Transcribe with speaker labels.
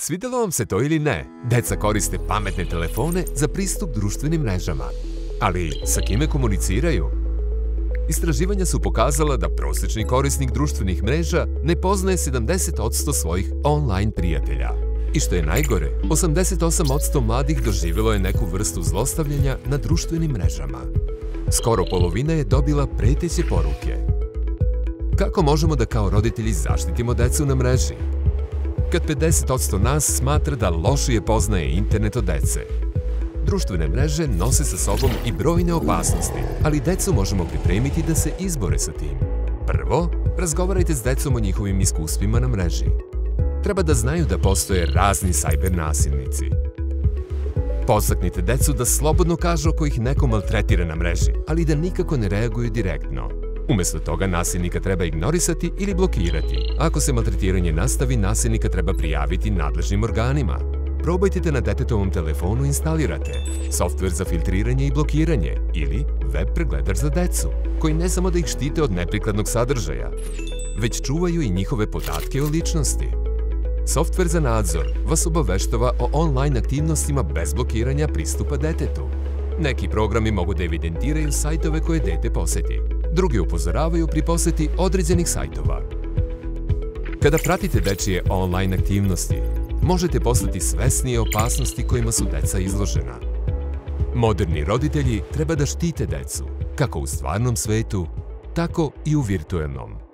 Speaker 1: Svidelo vam se to ili ne, deca koriste pametne telefone za pristup društvenim mrežama. Ali sa kime komuniciraju? Istraživanja su pokazala da prosječni korisnik društvenih mreža ne poznaje 70% svojih online prijatelja. I što je najgore, 88% mladih doživjelo je neku vrstu zlostavljanja na društvenim mrežama. Skoro polovina je dobila preteće poruke. Kako možemo da kao roditelji zaštitimo decu na mreži? Kad 50% nas smatra da lošije poznaje internet od dece. Društvene mreže nose sa sobom i brojne opasnosti, ali decu možemo pripremiti da se izbore sa tim. Prvo, razgovarajte s decom o njihovim iskustvima na mreži. Treba da znaju da postoje razni sajber nasilnici. Podstaknite decu da slobodno kažu ako ih neko maltretira na mreži, ali da nikako ne reaguju direktno. Umesto toga nasilnika treba ignorisati ili blokirati. Ako se maltretiranje nastavi, nasilnika treba prijaviti nadležnim organima. Probajte da na detetovom telefonu instalirate softver za filtriranje i blokiranje ili web pregledar za decu, koji ne samo da ih štite od neprikladnog sadržaja, već čuvaju i njihove podatke o ličnosti. Softver za nadzor vas obaveštava o online aktivnostima bez blokiranja pristupa detetu. Neki programi mogu da evidentiraju sajtove koje dete poseti. Drugi upozoravaju pri poseti određenih sajtova. Kada pratite dečije online aktivnosti, možete postati svesni opasnosti kojima su deca izložena. Moderni roditelji treba da štite decu, kako u stvarnom svetu, tako i u virtuelnom.